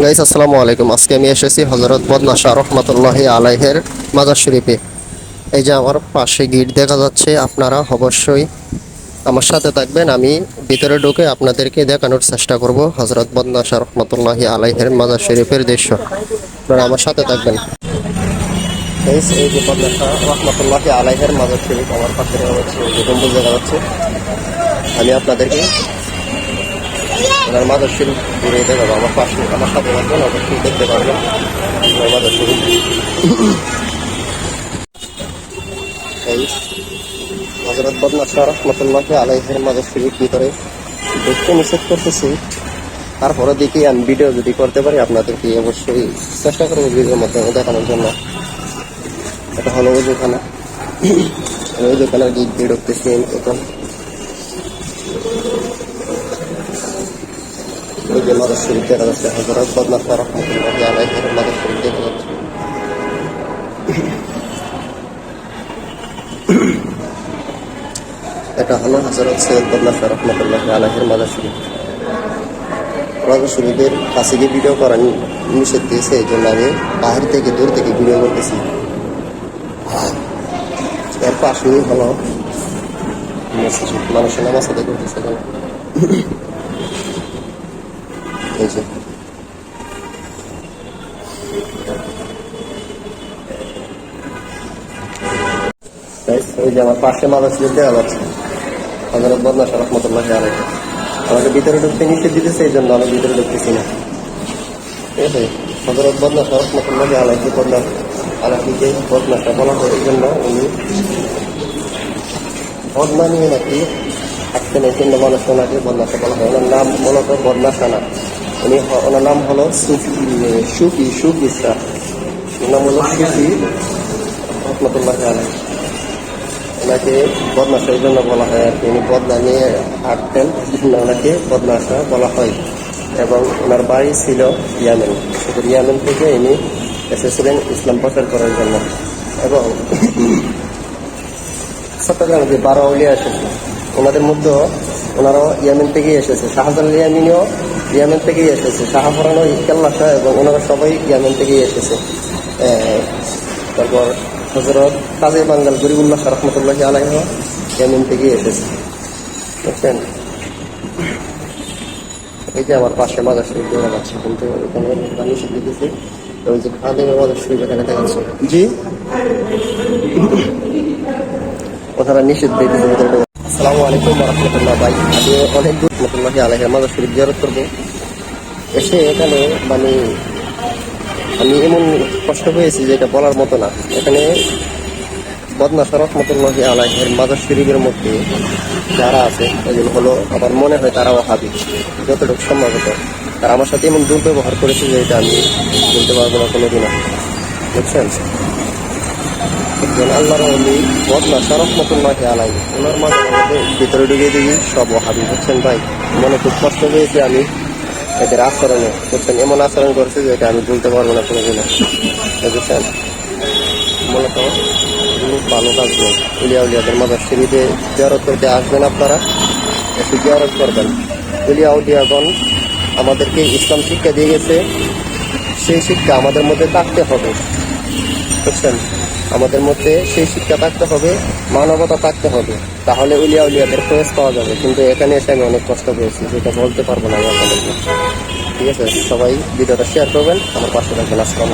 Guys আসসালামু আলাইকুম। আজকে আমি এসেছি হযরত বদনাশা রহমাতুল্লাহি আলাইহির মাজার শরীফে। এই যে আমার পাশে গিট দেখা যাচ্ছে, আপনারা অবশ্যই আমার সাথে থাকবেন। আমি ভিতরে ঢুকে আপনাদেরকে দেখানোর চেষ্টা করব হযরত বদনাশা রহমাতুল্লাহি আলাইহির মাজার শরীফের দৃশ্য। আপনারা আমার সাথে থাকবেন। গাইস এই যে বদনাশা রহমাতুল্লাহি আলাইহির মাজার শরীফ আমার পাশে রয়েছে, এই যে গম্বুজ দেখা যাচ্ছে। আমি আপনাদেরকে ওনার মাজার শরীফ ঘুরে দেখাবো। আমার পাশে আমার সাথে থাকবেন, অবশ্যই দেখতে পারবেন ওনার মাজার শরীফ। এই হযরত বদনাশা রহমাতুল্লাহি আলাইহির মাজার শরীফ ভিতরে দেখতে নিষেধ করতেছি, তারপরে দেখি আমি ভিডিও যদি করতে পারি আপনাদেরকে অবশ্যই চেষ্টা করবো ভিডিওর মাধ্যমে দেখানোর জন্য। এটা হলো ওজুখানা। ওজুখানার গিট দিয়ে ঢুকতেছি এখন। ওই যে মাজার শরীফ দেখা যাচ্ছে, হযরত বদনাশা রহমাতুল্লাহি আলাইহির মাজার শরীফ দেখা যাচ্ছে। এটা হলো হযরত সৈয়দ বদনাশা রহমাতুল্লাহি আলাইহির মাজার শরীফ। মাজার শরীফের কাছে গিয়ে ভিডিও করা নিষেধ দিয়েছে, এই জন্য আমি বাহির থেকে দূর থেকে ভিডিও করতেছি। এর পাশেই হলো মসজিদ, মানুষের নামাজ আদায় করতেছে। এই যে ওই যে আমার পাশে মাজার শরীফ দেখা যাচ্ছে, হযরত বদনাশা রহমাতুল্লাহি আলাইহি। আমাকে ভিতরে ঢুকতে নিষেধ দিতেছে, এই জন্য আমি ভিতরে ঢুকতেছি না। ঠিক আছে, হযরত বদনাশা রহমাতুল্লাহি আলাইহি আলাইহিকে বদনাশা বলা হয়, এই জন্য উনি বদনা নিয়ে নাকি থাকতেন, এই জন্য মানুষ ওনাকে বদনাশা বলা হয়। ওনার নাম মূলত বদনাশা না, ওনার নাম হলো সুফি শাহ। ওনার নাম হলো সুফি রহমাতুল্লাহি আলাইহি। ওনাকে বদনাশা এই জন্য বলা হয় আর কি, উনি বদনা নিয়ে হাঁটতেন, ওনাকে বদনাশা বলা হয়। এবং ওনার বাড়ি ছিল ইয়ামেন। ইয়ামেন থেকে ইনি এসেছিলেন ইসলাম প্রচার করার জন্য। এবং চট্টগ্রামে যে 12 আউলিয়া এসেছে, ওনাদের মধ্যে ওনারাও ইয়ামেন থেকেই এসেছে। শাহজালাল ইয়ামিনীও ইয়ামেন থেকেই এসেছে, শাহপরানো ইকেল্লা শাহ এবং ওনারা সবাই ইয়ামেন থেকেই এসেছে। তারপর হযরত কাজী বাঙ্গাল গরিবুল্লাহ শাহ রহমাতুল্লাহি আলাইহি ইয়ামেন থেকেই এসেছে। বুঝছেন? এই যে আমার পাশে মাজার শরীফ দেখা যাচ্ছে, কিন্তু এখানে নিষেধ দিতেছি। ওই যে খাদেমের মাজার শরীফ এখানে দেখা যাচ্ছে। জি, ওনারা নিষেধ দিতেছে। আসসালামু আলাইকুম ওয়া রাহমাতুল্লাহ। ভাই, আমি অনেক দূর রহমাতুল্লাহি আলাইহির মাজার শরীফ জিয়ারত করবো। এসে এখানে মানে আমি এমন কষ্ট পেয়েছি যে এটা বলার মতো না। এখানে বদনাশা রহমাতুল্লাহি আলাইহির মাজার শরীফের মধ্যে যারা আছে এগুলো হলো, আমার মনে হয় তারাও ওয়াহাবি, যতটুকু সম্ভবত। তারা আমার সাথে এমন দুর্ব্যবহার করেছে যে এটা আমি বলতে পারবো না কোনোদিনও। বুঝছেন? আল্লাহর ওলি বদনাশা রহমাতুল্লাহি আলাইহি, ওনার মাজার মধ্যে ভিতরে ঢুকে দেখি সব ওয়াহাবি। বুঝছেন ভাই, মনে খুব কষ্ট পেয়েছি আমি এদের আচরণে। বুঝছেন, এমন আচরণ করেছে যে এটা আমি বলতে পারবো না কোনোদিনও। বুঝছেন, মূলত এগুলো ভালো কাজ নয়। উলিয়াউলিয়াদের মাজার শরীফে জিয়ারত করতে আসবেন, আপনারা একটু জিয়ারত করবেন। উলিয়াউলিয়াগণ আমাদেরকে ইসলাম শিক্ষা দিয়ে গেছে, সেই শিক্ষা আমাদের মধ্যে থাকতে হবে। বুঝছেন, আমাদের মধ্যে সেই শিক্ষা থাকতে হবে, মানবতা থাকতে হবে, তাহলে উলিয়াউলিয়াদের খোঁজ পাওয়া যাবে। কিন্তু এখানে এসে আমি অনেক কষ্ট পেয়েছি, যেটা বলতে পারবো না আমি আপনাদেরকে। ঠিক আছে, সবাই ভিডিওটা শেয়ার করবেন, আমার পাশে থাকবেন। আসসালাম।